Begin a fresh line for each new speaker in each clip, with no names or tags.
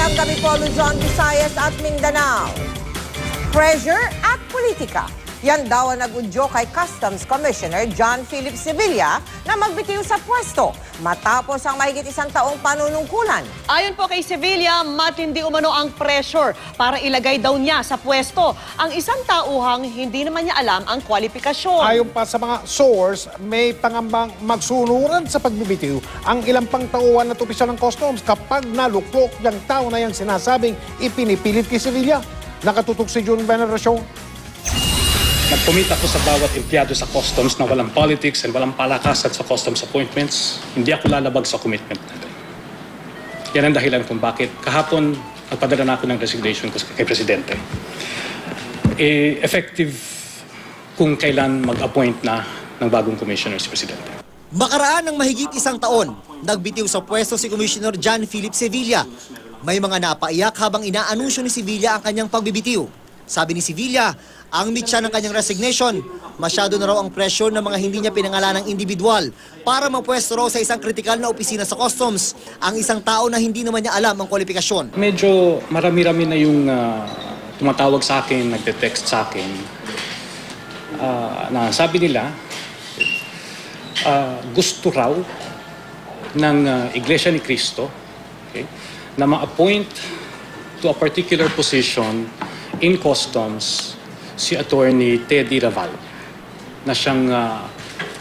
Magandang gabi po, Luzon, Visayas at Mindanao. Pressure at politika. Yan daw ang nag-udyo kay Customs Commissioner John Philip Sevilla na magbitiw sa pwesto matapos ang mahigit isang taong panunungkulan.
Ayon po kay Sevilla, matindi umano ang pressure para ilagay daw niya sa pwesto ang isang tauhang hindi naman niya alam ang kwalifikasyon.
Ayon pa sa mga source, may pangambang magsunuran sa pagbibitiw ang ilang pang tauhan at opisyal ng customs kapag naluklok yung tao na yung sinasabing ipinipilit kay Sevilla. Nakatutok si June Veneracion.
Nag-commit ako sa bawat empleyado sa customs na walang politics and walang palakasan sa customs appointments. Hindi ako lalabag sa commitment natin. Yan ang dahilan kung bakit kahapon nagpadala na ako ng resignation kay Presidente. Effective kung kailan mag-appoint na ng bagong commissioner si Presidente.
Makaraan ng mahigit isang taon, nagbitiw sa pwesto si Commissioner John Philip Sevilla. May mga napaiyak habang inaanunsyo ni Sevilla ang kanyang pagbibitiw. Sabi ni Sevilla, ang mitya ng kanyang resignation, masyado na raw ang pressure ng mga hindi niya pinangalanang individual para mapwesto raw sa isang kritikal na opisina sa customs ang isang tao na hindi naman niya alam ang kwalifikasyon.
Medyo marami-rami na yung tumatawag sa akin, nagte-text sa akin, na sabi nila, gusto raw ng Iglesia ni Cristo, okay, na ma-appoint to a particular position in customs si Attorney Teddy Raval, na siyang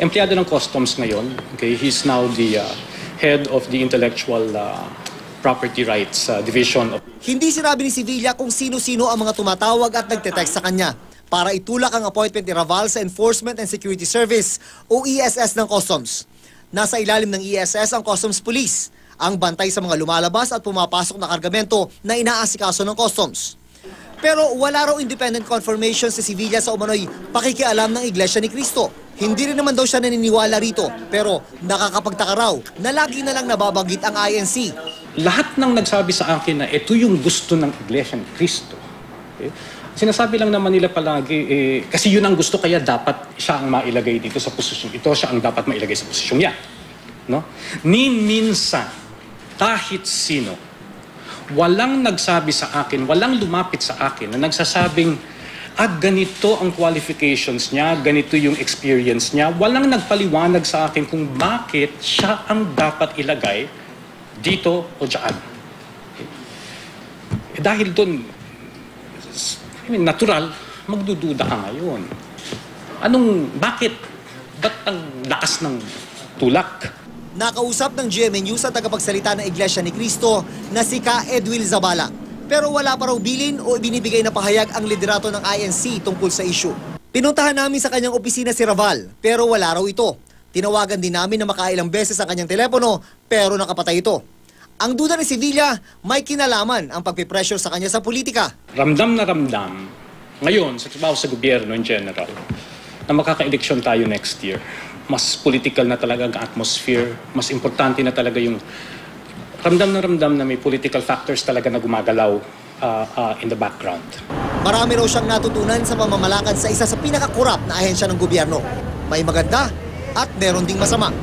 empleyado ng customs ngayon. Okay, he's now the head of the intellectual property rights division.
Hindi sinabi ni Sevilla kung sino-sino ang mga tumatawag at nagte-text sa kanya para itulak ang appointment ni Raval sa Enforcement and Security Service o ESS ng Customs. Nasa ilalim ng ESS ang Customs Police, ang bantay sa mga lumalabas at pumapasok na kargamento na inaasikaso ng Customs. Pero wala raw independent confirmation si Sevilla sa umano'y pakikialam ng Iglesia ni Cristo. Hindi rin naman daw siya naniniwala rito, pero nakakapagtaka raw na lagi na lang nababanggit ang INC.
Lahat ng nagsabi sa akin na ito yung gusto ng Iglesia ni Cristo. Okay? Sinasabi lang naman nila palagi, kasi yun ang gusto kaya dapat siya ang mailagay dito sa posisyon. Ito siya ang dapat mailagay sa posisyon niya. No? Ni minsan, kahit sino, walang nagsabi sa akin, walang lumapit sa akin na nagsasabing, ganito ang qualifications niya, ganito yung experience niya. Walang nagpaliwanag sa akin kung bakit siya ang dapat ilagay dito o dyan. Dahil doon, natural, magdududa ka ngayon. Bakit? Ba't ang lakas ng tulak?
Nakausap ng GMA News ang tagapagsalita ng Iglesia ni Cristo na si Ka Edwil Zabala. Pero wala pa raw bilin o ibinibigay na pahayag ang liderato ng INC tungkol sa issue. Pinuntahan namin sa kanyang opisina si Raval, pero wala raw ito. Tinawagan din namin na makailang beses ang kanyang telepono, pero nakapatay ito. Ang duda ni Sevilla, may kinalaman ang pagpipressure sa kanya sa politika.
Ramdam na ramdam, ngayon sa trabaho sa gobyerno in general, na makaka-eleksyon tayo next year. Mas political na talaga ang atmosphere, mas importante na talaga yung ramdam na may political factors talaga na gumagalaw in the background.
Marami raw siyang natutunan sa pamamalakad sa isa sa pinakakurap na ahensya ng gobyerno. May maganda at meron ding masama.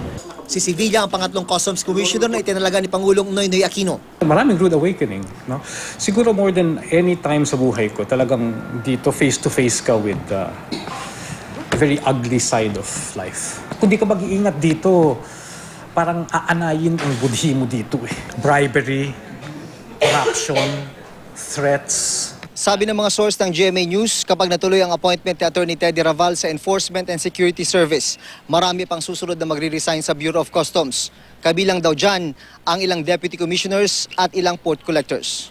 Si Sevilla ang pangatlong Customs Commissioner na itinalaga ni Pangulong Noynoy Aquino.
Maraming rude awakening. No? Siguro more than any time sa buhay ko, talagang dito face-to-face ka with a very ugly side of life. Kung di ka mag-iingat dito, parang aanayin ang budhi mo dito eh. Bribery, corruption, threats.
Sabi ng mga source ng GMA News, kapag natuloy ang appointment ni Attorney Teddy Raval sa Enforcement and Security Service, marami pang susunod na magre-resign sa Bureau of Customs. Kabilang daw dyan ang ilang deputy commissioners at ilang port collectors.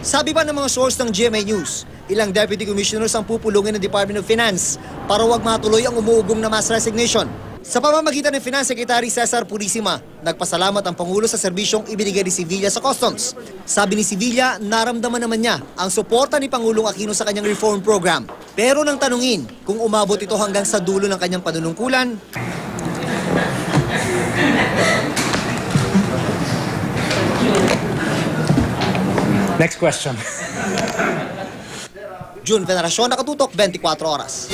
Sabi pa ng mga source ng GMA News, ilang deputy commissioners ang pupulungin ng Department of Finance para huwag matuloy ang umuugong na mass resignation. Sa pamamagitan ng Finance Secretary Cesar Purisima, nagpasalamat ang Pangulo sa serbisyong ibinigay ni Sevilla sa Customs. Sabi ni Sevilla, naramdaman naman niya ang suporta ni Pangulong Aquino sa kanyang reform program. Pero nang tanungin kung umabot ito hanggang sa dulo ng kanyang panunungkulan,
Next question.
June Veneracion, Nakatutok, 24 Oras.